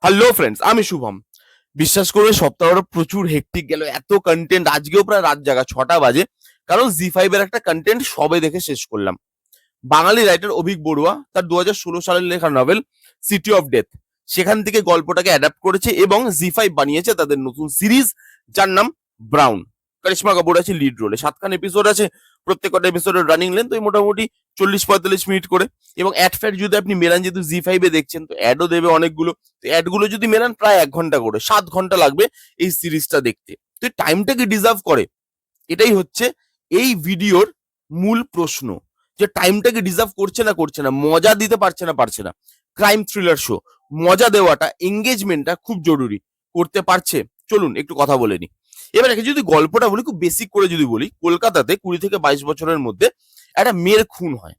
Hello friends, আমি শুভম। বিশ্বাস করে সপ্তাহটা প্রচুর হেক্টিক গেল, এত কন্টেন্ট। আজকেও প্রায় রাত জাগা 6টা বাজে, কারণ জি5 এর একটা কন্টেন্ট সবে দেখে শেষ করলাম। বাঙালি রাইটার অভিক বড়ুয়া তার 2016 সালের লেখা নভেল সিটি অফ ডেথ, সেখান থেকে গল্পটাকে অ্যাডাপ্ট করেছে এবং জি5 বানিয়েছে তাদের নতুন সিরিজ, যার নাম ব্রাউন। করিশ্মা কাপুর আছে লিড রোলে, 7খান এপিসোড আছে, প্রত্যেকটা এপিসোডের রানিং লেন্থ ওই মোটামুটি 40-45 মিনিট করে। এবং অ্যাড ফ্যাড যদি আপনি মেলান, যেহেতু জি5 এ দেখছেন তো অ্যাডও দেবে অনেকগুলো, তো অ্যাডগুলো যদি মেলান প্রায় 1 ঘন্টা করে, 7 ঘন্টা লাগবে এই সিরিজটা দেখতে। তো টাইমটাকে ডিজার্ভ করে, এটাই হচ্ছে এই ভিডিওর মূল প্রশ্ন, যে টাইমটাকে ডিজার্ভ করছে না করছে না, মজা দিতে পারছে না। ক্রাইম থ্রিলার শো, মজা দেওয়াটা, এঙ্গেজমেন্টটা খুব জরুরি। করতে পারছে? চলুন একটু কথা বলে নি। এবার একে যদি গল্পটা বলি, খুব বেসিক করে যদি বলি, কলকাতাতে 20 থেকে 22 বছরের মধ্যে একটা মেয়ের খুন হয়।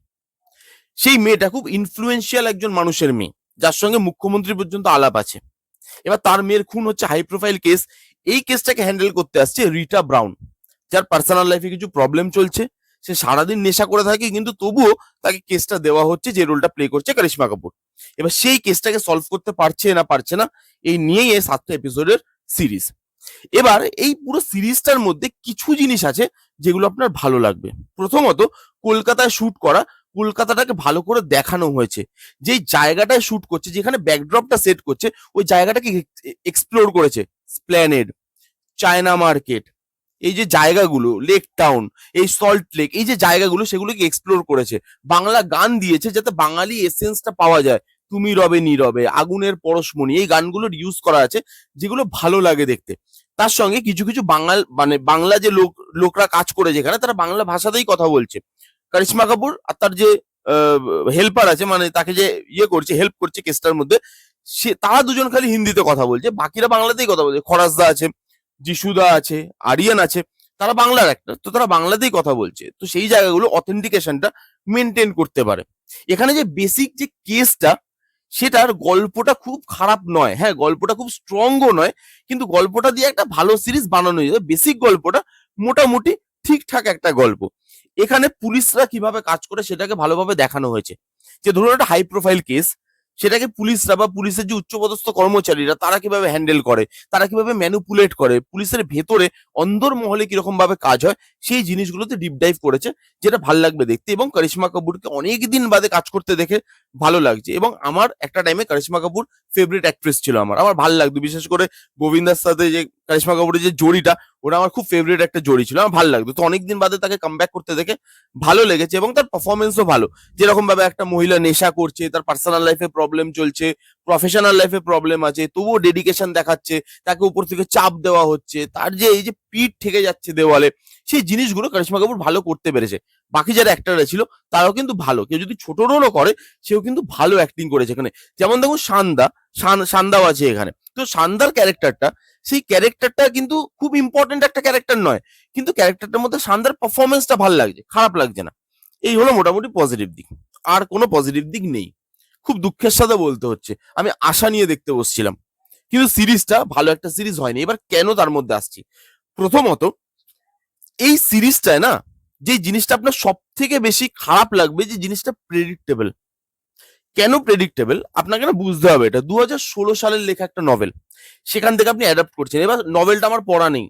সেই মেয়েটা খুব ইনফ্লুয়েন্সিয়াল একজন মানুষের মেয়ে, যার সঙ্গে মুখ্যমন্ত্রী পর্যন্ত আলাপ আছে। এবার তার মেয়ের খুন হচ্ছে, হাই প্রোফাইল কেস। এই কেসটাকে হ্যান্ডেল করতে আসছে রিটা ব্রাউন, যার পার্সোনাল লাইফে কিছু প্রবলেম চলছে। সে সারাদিন নেশা করে থাকে, কিন্তু তবুও তাকে কেসটা দেওয়া হচ্ছে, যে রোলটা প্লে করছে করিশ্মা কাপুর। এবার সেই কেসটাকে সলভ করতে পারছে না, এই নিয়েই এই 7টা এপিসোডের সিরিজ। এবার এই পুরো সিরিজটার মধ্যে কিছু জিনিস আছে যেগুলো আপনার ভালো লাগবে। প্রথমত, কলকাতায় শুট করা, কলকাতাটাকে ভালো করে দেখানো হয়েছে। যেই জায়গাটায় শুট করছে, যেখানে ব্যাকড্রপটা সেট করছে, ওই জায়গাটাকে এক্সপ্লোর করেছে। স্প্ল্যানেড, চায়না মার্কেট, এই যে জায়গাগুলো, লেক টাউন, এই সল্ট লেক, এই যে জায়গাগুলো, সেগুলোকে এক্সপ্লোর করেছে। বাংলা গান দিয়েছে যাতে বাঙালি এসেন্সটা পাওয়া যায়। তুমি রবে নীরবে, আগুনের পরশমণি, এই গানগুলোর ইউজ করা আছে, যেগুলো ভালো লাগে দেখতে। তার সঙ্গে কিছু কিছু বাংলা যে লোকরা কাজ করে যেখানে, তারা বাংলা ভাষাতেই কথা বলছে। করিশ্মা কাপুর আর তার যে হেল্পার আছে, মানে তাকে যে করছে, হেল্প করছে কেসটার মধ্যে, তারা দুজন খালি হিন্দিতে কথা বলছে, বাকিরা বাংলাতেই কথা বলছে। খরাসদা আছে, যিশুদা আছে, আরিয়ান আছে, তারা বাংলার একটা, তো তারা বাংলাতেই কথা বলছে। তো সেই জায়গাগুলো অথেন্টিকেশনটা মেনটেন করতে পারে। এখানে যে বেসিক যে কেসটা, সেটার গল্পটা খুব খারাপ নয়, হ্যাঁ গল্পটা খুব স্ট্রংও নয়, কিন্তু গল্পটা দিয়ে একটা ভালো সিরিজ বানানো যায়। বেসিক গল্পটা মোটামুটি ঠিকঠাক একটা গল্প। এখানে পুলিশরা কিভাবে কাজ করে সেটাকে ভালোভাবে দেখানো হয়েছে। যে ধরুন একটা হাই প্রোফাইল কেস, সেটাকে পুলিশরা বা পুলিশের যে উচ্চপদস্থ কর্মচারীরা, তারা কিভাবে হ্যান্ডেল করে, তারা কিভাবে ম্যানুপুলেট করে, পুলিশের ভেতরে অন্দর মহলে কিরকম ভাবে কাজ হয়, সেই জিনিসগুলোতে ডিপ ডাইভ করেছে, যেটা ভাল লাগবে দেখতে। এবং করিশ্মা কাপুরকে অনেকদিন বাদে কাজ করতে দেখে ভালো লাগছে। এবং আমার একটা টাইমে করিশ্মা কাপুর ফেভারিট অ্যাক্ট্রেস ছিল, আমার ভাল লাগতো। বিশেষ করে গোবিন্দার সাথে যে করিশ্মা কাপুরের যে জড়িটা, ওটা আমার খুব ফেভারিট একটা জড়ি ছিল, আমার ভালো লাগতো। তো অনেকদিন বাদে তাকে কামব্যাক করতে দেখে ভালো লেগেছে, এবং তার পারফরমেন্সও ভালো। যেরকম ভাবে একটা মহিলা নেশা করছে, তার পার্সোনাল লাইফে প্রবলেম চলছে, প্রফেশনাল লাইফে প্রবলেম আছে, তবুও ডেডিকেশন দেখাচ্ছে, তাকে উপর থেকে চাপ দেওয়া হচ্ছে, তার যে এই যে পিঠ ঠেকে যাচ্ছে দেওয়ালে, সেই জিনিসগুলো করিশ্মা কাপুর ভালো করতে পেরেছে। বাকি যারা অ্যাক্টররা ছিল তারাও কিন্তু ভালো, কেউ যদি ছোট রোলও করে সেও কিন্তু ভালো অ্যাক্টিং করেছে এখানে। যেমন দেখুন সান্দাও আছে এখানে। তো সান্দার ক্যারেক্টারটা, সেই ক্যারেক্টারটা কিন্তু খুব ইম্পর্টেন্ট একটা ক্যারেক্টার নয়, কিন্তু ক্যারেক্টারটার মধ্যে সান্দার পারফরমেন্সটা ভালো লাগছে, খারাপ লাগছে না। এই হলো মোটামুটি পজিটিভ দিক। আর কোনো পজিটিভ দিক নেই, খুব দুঃখের সাথে বলতে হচ্ছে। আমি আশা নিয়ে দেখতে বসছিলাম, কিন্তু সিরিজটা ভালো একটা সিরিজ হয়নি। এবার কেন তার মধ্যে আসছি। প্রথমত, এই সিরিজটায় না, যে জিনিসটা আপনার সব থেকে বেশি খারাপ লাগবে, যে জিনিসটা প্রেডিক্টেবল। কেন প্রেডিক্টেবল আপনাকে না বুঝতে হবে। এটা 2016 সালের লেখা একটা নভেল, সেখান থেকে আপনি অ্যাডাপ্ট করছেন। এবার নভেলটা আমার পড়া নেই,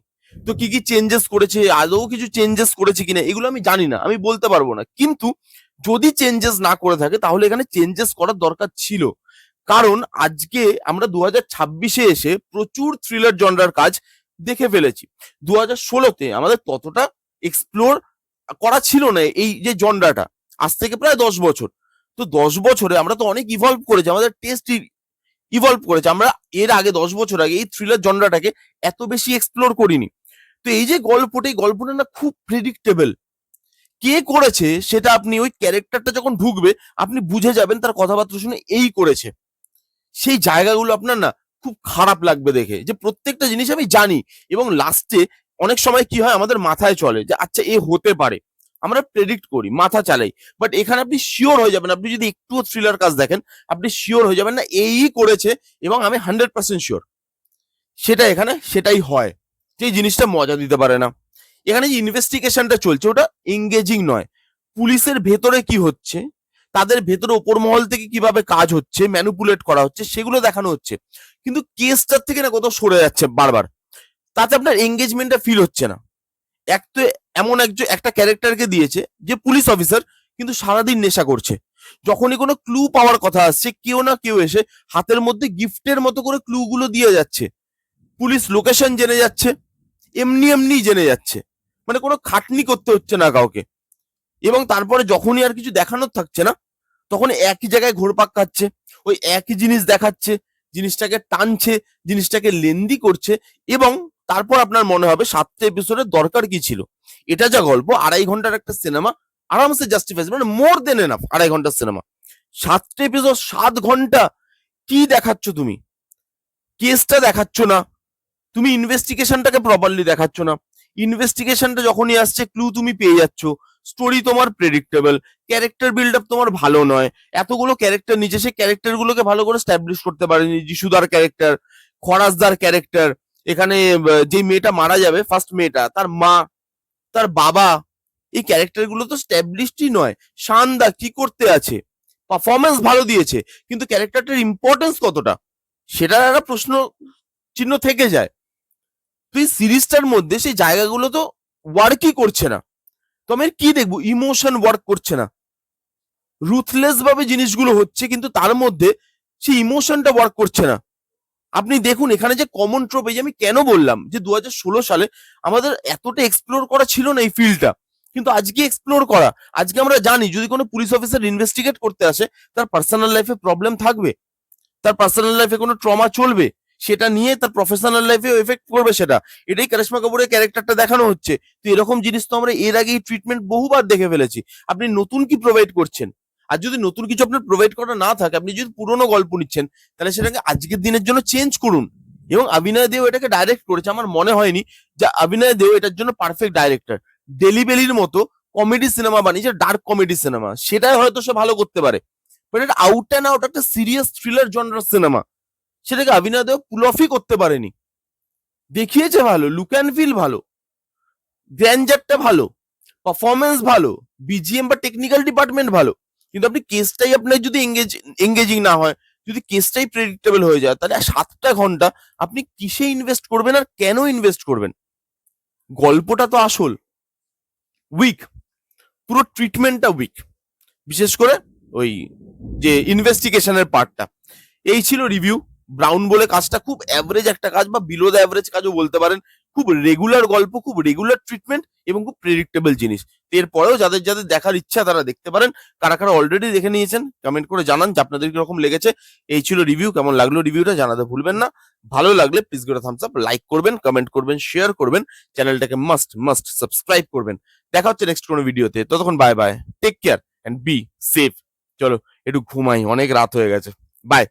তো কি কি চেঞ্জেস করেছে, আদৌ কিছু চেঞ্জেস করেছে কিনা এগুলো আমি জানি না, আমি বলতে পারবো না। কিন্তু যদি চেঞ্জেস না করে থাকে, তাহলে এখানে চেঞ্জেস করার দরকার ছিল। কারণ আজকে আমরা 2026-এ এসে প্রচুর থ্রিলার জনরার কাজ দেখে ফেলেছি। 2016-তে আমাদের ততটা এক্সপ্লোর করা ছিল না এই যে জনরাটা, আজ থেকে প্রায় 10 বছর। তো 10 বছরে আমরা তো অনেক ইভলভ করেছি, আমাদের টেস্ট ইভলভ করেছে। আমরা এর আগে 10 বছর আগে এই থ্রিলার জনরাটাকে এত বেশি এক্সপ্লোর করিনি। তো এই যে গল্পটা না খুব প্রেডিক্টেবল। কে করেছে সেটা আপনি ওই ক্যারেক্টারটা যখন ঢুকবে, আপনি বুঝে যাবেন তার কথাবার্তা শুনে এই করেছে। সেই জায়গাগুলো আপনার না খুব খারাপ লাগবে দেখে, যে প্রত্যেকটা জিনিস আমি জানি। এবং লাস্টে অনেক সময় কি হয়, আমাদের মাথায় চলে যে আচ্ছা এ হতে পারে, আমরা প্রেডিক্ট করি, মাথা চালাই। বাট এখানে আপনি শিওর হয়ে যাবেন, আপনি যদি একটুও থ্রিলার কাজ দেখেন, আপনি শিওর হয়ে যাবেন না এই করেছে, এবং আমি 100% শিওর সেটা এখানে সেটাই হয়। সেই জিনিসটা মজা দিতে পারে না। এখানে যে ইনভেস্টিগেশনটা চলছে, ওটা এঙ্গেজিং নয়। পুলিশের ভেতরে কি হচ্ছে তাদের ভেতরে ওপর মহল থেকে কিভাবে কাজ হচ্ছে, ম্যানুপুলেট করা হচ্ছে, সেগুলো দেখানো হচ্ছে। কিন্তু কেসটার থেকে না কোথাও সরে যাচ্ছে বারবার, তাতে আপনার এঙ্গেজমেন্টটা ফিল হচ্ছে না। এক তো এমন একটা ক্যারেক্টারকে দিয়েছে যে পুলিশ অফিসার, কিন্তু সারাদিন নেশা করছে। যখনই কোনো ক্লু পাওয়ার কথা আসছে, কেউ না কেউ এসে হাতের মধ্যে গিফটের মতো করে ক্লু গুলো দিয়ে যাচ্ছে। পুলিশ লোকেশন জেনে যাচ্ছে, এমনি এমনি জেনে যাচ্ছে, মানে কোনো খাটনি করতে হচ্ছে না কাউকে। এবং তারপরে যখনই আর কিছু দেখানোর থাকছে না, তখন একই জায়গায় ঘোরপাক খাচ্ছে, ওই একই জিনিস দেখাচ্ছে, জিনিসটাকে টানছে, জিনিসটাকে লেন্দি করছে। এবং তারপর আপনার মনে হবে 7টা এপিসোডের দরকার কি ছিল? এটা যা গল্প, 2.5 ঘন্টার একটা সিনেমা আরামসে জাস্টিফাইজ, মানে মোর দেন এনাফ। 2.5 ঘন্টার সিনেমা, 7টা এপিসোড, 7 ঘন্টা। কি দেখাচ্ছ তুমি? কেসটা দেখাচ্ছ না, তুমি ইনভেস্টিগেশনটাকে প্রপারলি দেখাচ্ছ না। ইনভেস্টিগেশনটা যখনই আসছে, ক্লু তুমি পেয়ে যাচ্ছ, স্টোরি তোমার প্রেডিক্টেবল, ক্যারেক্টার বিল্ড আপ তোমার ভালো নয়। এতগুলো ক্যারেক্টার নিচে, সে ক্যারেক্টার গুলোকে ভালো করে স্ট্যাবলিশ করতে পারেনি। যিশুদার ক্যারেক্টার, খরাসদার ক্যারেক্টার, এখানে যে মেয়েটা মারা যাবে, ফার্স্ট মেয়েটা, তার মা, তার বাবা, এই ক্যারেক্টার গুলো তো স্ট্যাবলিশডই নয়। শানদা কি করতে আছে? পারফরমেন্স ভালো দিয়েছে, কিন্তু ক্যারেক্টারটার ইম্পর্টেন্স কতটা, সেটার একটা প্রশ্ন চিহ্ন থেকে যায়। তো এই সিরিজটার মধ্যে সেই জায়গাগুলো তো ওয়ার্কই করছে না। তো আমি কি দেখবো? ইমোশন ওয়ার্ক করছে না, রুথলেস ভাবে জিনিসগুলো হচ্ছে, কিন্তু তার মধ্যে সেই ইমোশনটা ওয়ার্ক করছে না। আপনি দেখুন এখানে যে কমন ট্রপ, এই যে আমি কেন বললাম যে 2016 সালে আমাদের এতটা এক্সপ্লোর করা ছিল না এই ফিল্ডটা, কিন্তু আজকে এক্সপ্লোর করা। আজকে আমরা জানি যদি কোনো পুলিশ অফিসার ইনভেস্টিগেট করতে আসে, তার পার্সোনাল লাইফে প্রবলেম থাকবে, তার পার্সোনাল লাইফে কোনো ট্রমা চলবে, সেটা নিয়ে তার প্রফেশনাল লাইফে এফেক্ট করবে সেটা। এটাই কারিশমা কাপুরের ক্যারেক্টারটা দেখানো হচ্ছে। তো এরকম জিনিস তো আমরা এর আগেই ট্রিটমেন্ট বহুবার দেখে ফেলেছি। আপনি নতুন কি প্রোভাইড করছেন? আর যদি নতুন কিছু আপনার প্রোভাইড করা না থাকে, আপনি যদি পুরোনো গল্প নিচ্ছেন, তাহলে সেটাকে আজকের দিনের জন্য চেঞ্জ করুন। এবং অভিনয় দেও এটাকে ডাইরেক্ট করেছে, আমার মনে হয়নি যে অভিনয় দেও এটার জন্য পারফেক্ট ডাইরেক্টর। ডেলি বেলির মতো কমেডি সিনেমা বানিয়েছে, ডার্ক কমেডি সিনেমা, সেটাই হয়তো সে ভালো করতে পারে। বাট এটা আউট অ্যান্ড আউট একটা সিরিয়াস থ্রিলার জনরার সিনেমা, সেটাকে অভিনয় দেও পুল অফই করতে পারেনি। দেখিয়েছে ভালো, লুক অ্যান্ড ফিল ভালো, গ্র্যান্ডারটা ভালো, পারফরমেন্স ভালো, বিজিএম বা টেকনিক্যাল ডিপার্টমেন্ট ভালো, কিন্তু আপনি কেসটাই আপনার যদি এঙ্গেজিং না হয়, যদি কেসটাই প্রেডিক্টেবল হয়ে যায়, তাহলে 7টা ঘন্টা আপনি কিসে ইনভেস্ট করবেন আর কেন ইনভেস্ট করবেন? গল্পটা তো আসল, উইক, পুরো ট্রিটমেন্টটা উইক, বিশেষ করে ওই যে ইনভেস্টিগেশনের পার্টটা। এই ছিল রিভিউ। ব্রাউন বলে কাজটা খুব অ্যাভারেজ একটা কাজ, বা বিলো দ্য অ্যাভারেজ কাজও বলতে পারেন। খুব রেগুলার গল্প, খুব রেগুলার ট্রিটমেন্ট, এবং খুব প্রেডিক্টেবল জিনিস। এরপরেও যাদের যাদের দেখার ইচ্ছা তারা দেখতে পারেন। কারা কারা অলরেডি দেখে নিয়েছেন কমেন্ট করে জানান যে আপনাদের কিরকম লেগেছে। এই ছিল রিভিউ। কেমন লাগলো রিভিউটা জানাতে ভুলবেন না। ভালো লাগলে please go thumbs up, like করবেন, কমেন্ট করবেন, শেয়ার করবেন, চ্যানেলটাকে মাস্ট মাস্ট সাবস্ক্রাইব করবেন। দেখা হচ্ছে নেক্সট কোনো ভিডিওতে, ততক্ষণ bye bye, take care and be safe. চলো একটু ঘুমাই, অনেক রাত হয়ে গেছে। বাই।